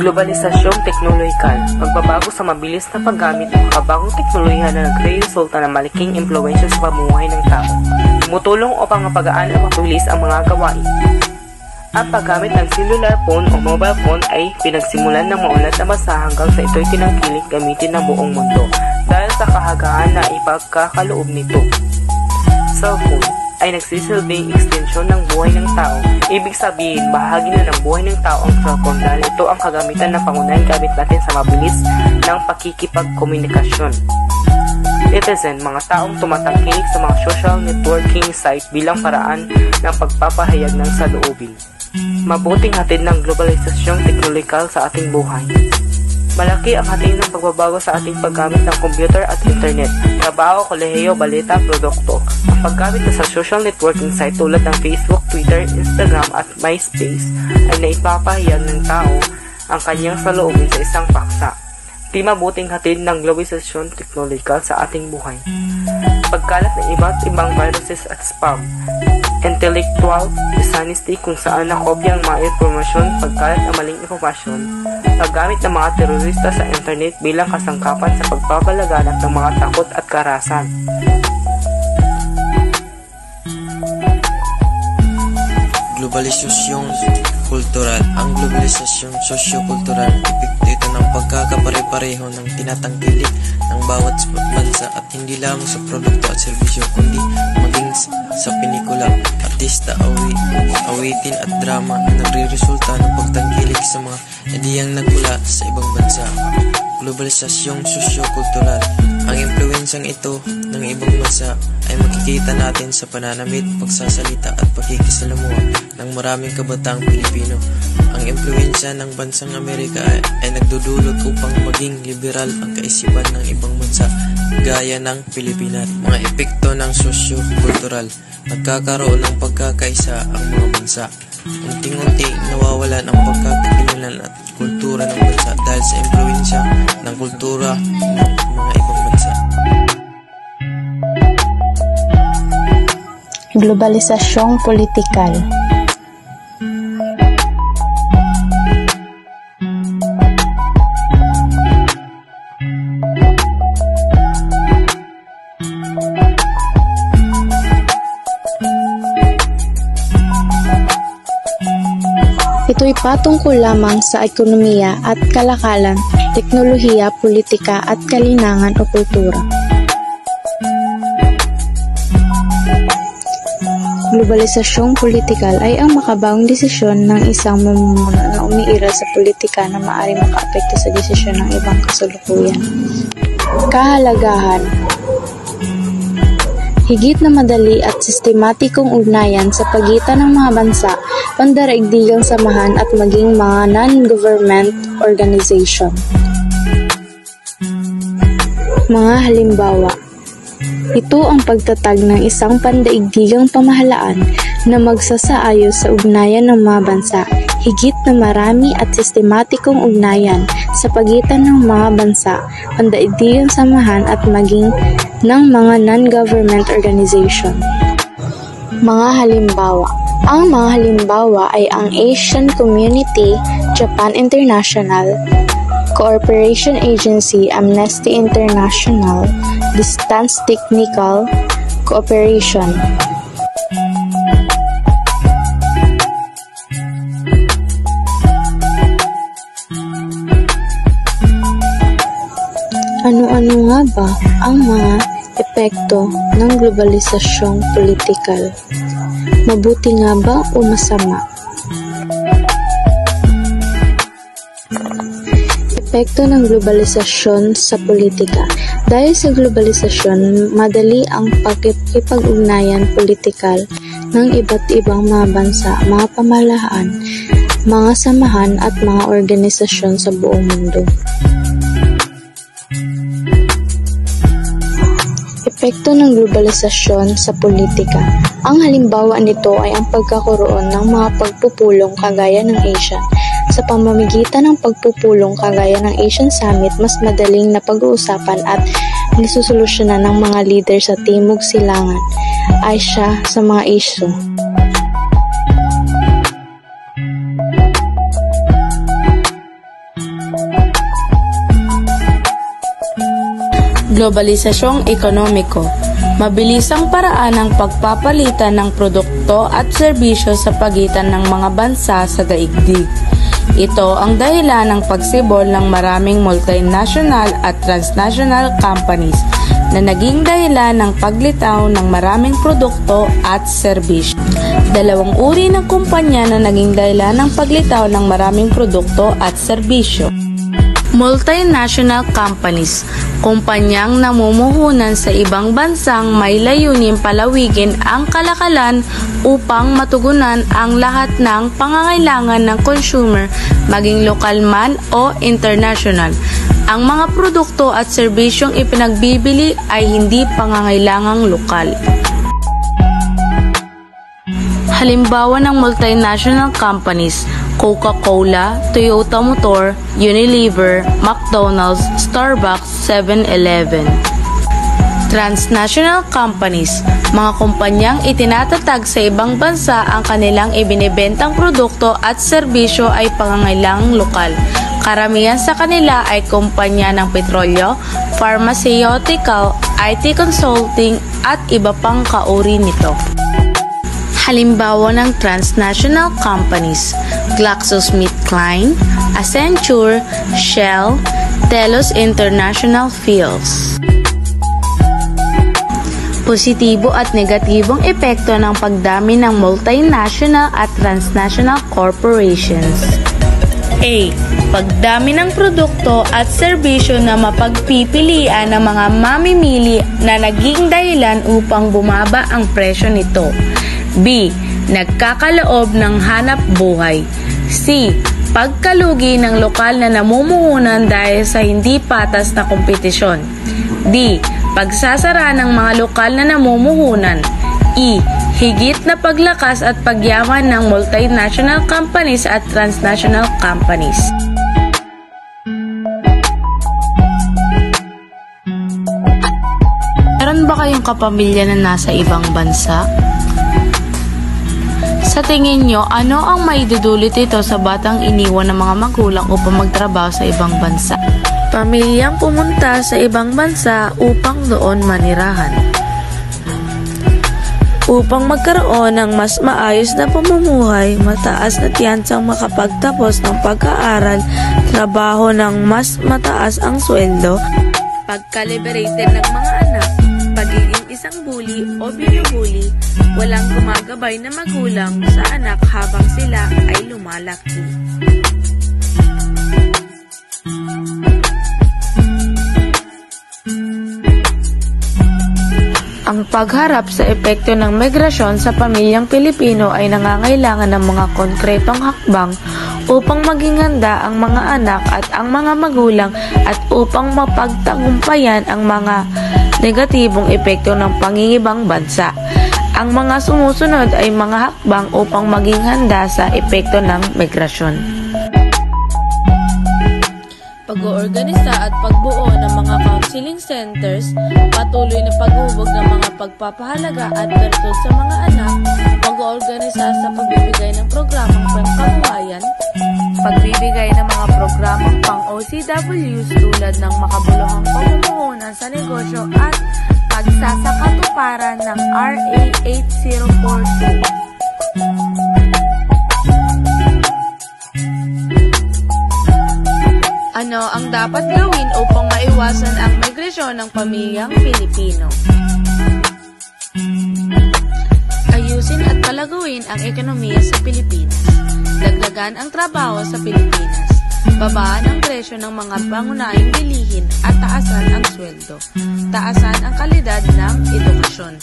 Globalisasyong teknolohikal, pagbabago sa mabilis na paggamit ng makabagong teknolohiya na nagre-resulta ng malaking impluwensya sa pamumuhay ng tao. Tumutulong upang mapagaan at mapabilis ang mga gawain. Ang paggamit ng cellular phone o mobile phone ay pinagsimulan ng maunlad na masa hanggang sa ito'y tinangkilik gamitin ng buong mundo dahil sa kahagahan na ipagkakaloob nito. Cellphone ay nagsisilbing ekstensyon ng buhay ng tao. Ibig sabihin, bahagi na ng buhay ng tao ang cellphone dahil ito ang kagamitan na pangunahing gamit natin sa mabilis ng pakikipagkomunikasyon. Netizen, mga taong tumatangkilik sa mga social networking site bilang paraan ng pagpapahayag ng saloobin. Mabuting hatid ng globalisasyong teknolohikal sa ating buhay. Malaki ang hatid ng pagbabago sa ating paggamit ng computer at internet, trabaho, kolehiyo, balita, produkto. Ang paggamit sa social networking site tulad ng Facebook, Twitter, Instagram at MySpace ay naipapahayag ng tao ang kanyang saloobin sa isang paksa. Di mabuting hatid ng globalisasyon teknolohikal sa ating buhay. Pagkalat ng iba't ibang viruses at spam, intellectual dishonesty kung saan nakopya ang mga informasyon, pagkalat ng maling informasyon, paggamit ng mga terorista sa internet bilang kasangkapan sa pagpapalaganap ng mga takot at karahasan. Globalisasyong kultural. Ang globalisasyong sosyo-kultural, epekto ito ng pagkakapare-pareho ng tinatangkilik ng bawat bansa at hindi lamang sa produkto at serbisyo kundi maging sa pelikula, artista, awitin at drama na nagre-resulta ng pagtangkilik sa mga ideyang nagmula sa ibang bansa. Globalisasyong sosyo-kultural. Ang impluwensyang ito ng ibang bansa ay makikita natin sa pananamit, pagsasalita at pakikisalamuha ng maraming kabataang Pilipino. Ang impluwensya ng bansang Amerika ay nagdudulot upang maging liberal ang kaisipan ng ibang bansa gaya ng Pilipinas. Mga epekto ng sosyo-kultural. Nagkakaroon ng pagkakaisa ang mga bansa. Unting-unti nawawalan ang pagkakakilanlan at kultura ng bansa dahil sa impluwensya ng kultura ng mga ibang bansa. Globalisasyong politikal. Ito'y patungkol lamang sa ekonomiya at kalakalan, teknolohiya, politika at kalinangan o kultura. Globalisasyong politikal ay ang makabagong desisyon ng isang mamumuno na umiiral sa politika na maaaring makaapekto sa desisyon ng ibang kasalukuyan. Kahalagahan. Higit na madali at sistematikong ugnayan sa pagitan ng mga bansa, pandaigdigang samahan at maging mga non-government organization. Mga halimbawa. Ito ang pagtatag ng isang pandaigdigang pamahalaan na magsasaayos sa ugnayan ng mga bansa, higit na marami at sistematikong ugnayan sa pagitan ng mga bansa, pandaigdigang samahan at maging ng mga non-government organization. Mga halimbawa. Ang mga halimbawa ay ang Asian Community, Japan International, Cooperation Agency, Amnesty International, Distance Technical Cooperation. Ano-ano nga ba ang mga epekto ng globalisasyong politikal? Mabuti nga ba o masama? Epekto ng globalisasyon sa politika. Dahil sa globalisasyon, madali ang pakikipag-ugnayan politikal ng iba't ibang mga bansa, mga pamahalaan, mga samahan at mga organisasyon sa buong mundo. Epekto ng globalisasyon sa politika. Ang halimbawa nito ay ang pagkakaroon ng mga pagpupulong kagaya ng ASEAN. Sa pamamagitan ng pagpupulong kagaya ng Asian Summit, mas madaling na pag-uusapan at nasusolusyonan ng mga leader sa Timog Silangan, Asia sa mga isyu. Globalisasyong ekonomiko. Mabilisang paraan ng pagpapalitan ng produkto at serbisyo sa pagitan ng mga bansa sa daigdig. Ito ang dahilan ng pagsibol ng maraming multinational at transnational companies na naging dahilan ng paglitaw ng maraming produkto at serbisyo. Dalawang uri ng kumpanya na naging dahilan ng paglitaw ng maraming produkto at serbisyo. Multinational companies, kumpanyang namumuhunan sa ibang bansang may layunin palawigin ang kalakalan upang matugunan ang lahat ng pangangailangan ng consumer, maging lokal man o international. Ang mga produkto at serbisyong ipinagbibili ay hindi pangangailangang lokal. Halimbawa ng multinational companies: Coca-Cola, Toyota Motor, Unilever, McDonald's, Starbucks, 7-Eleven. Transnational companies, mga kumpanyang itinatatag sa ibang bansa ang kanilang ibinebentang produkto at serbisyo ay pangangailangang lokal. Karamihan sa kanila ay kumpanya ng petrolyo, pharmaceutical, IT consulting at iba pang kauri nito. Halimbawa ng transnational companies: GlaxoSmithKline, Accenture, Shell, Telos International Fields. Positibo at negatibong epekto ng pagdami ng multinational at transnational corporations. A. Pagdami ng produkto at serbisyo na mapagpipilian ng mga mamimili na naging dahilan upang bumaba ang presyo nito. B. Nagkakaloob ng hanap buhay. C. Pagkalugi ng lokal na namumuhunan dahil sa hindi patas na kompetisyon. D. Pagsasara ng mga lokal na namumuhunan. E. Higit na paglakas at pagyaman ng multinational companies at transnational companies. Meron ba kayong kapamilya na nasa ibang bansa? Sa tingin nyo, ano ang maidudulot ito sa batang iniwan ng mga magulang upang magtrabaho sa ibang bansa? Pamilyang pumunta sa ibang bansa upang doon manirahan. Upang magkaroon ng mas maayos na pamumuhay, mataas na tiyansang makapagtapos ng pag-aaral, trabaho ng mas mataas ang sweldo, pagka-liberated ng mga anak, pagiging isang bully o binubuli, walang gumagabay na magulang sa anak habang sila ay lumalaki. Ang pagharap sa epekto ng migrasyon sa pamilyang Pilipino ay nangangailangan ng mga konkretong hakbang upang maging handa ang mga anak at ang mga magulang at upang mapagtagumpayan ang mga negatibong epekto ng pangingibang bansa. Ang mga sumusunod ay mga hakbang upang maging handa sa epekto ng migrasyon. Pag-oorganisa at pagbuo ng mga counseling centers, patuloy na paghubog ng mga pagpapahalaga at bertud sa mga anak, pag-oorganisa sa pagbibigay ng programang pangkabuhayan, pagbibigay ng mga programang pang-OCWs tulad ng makabuluhang pamumuhunan sa negosyo at pagsasakatuparan ng RA 8042. Ano ang dapat gawin upang maiwasan ang migrasyon ng pamilyang Pilipino? Ayusin at palaguin ang ekonomiya sa Pilipinas. Dagdagan ang trabaho sa Pilipinas. Babaan ang presyo ng mga pangunahing bilihin at taasan ang sweldo. Taasan ang kalidad ng edukasyon.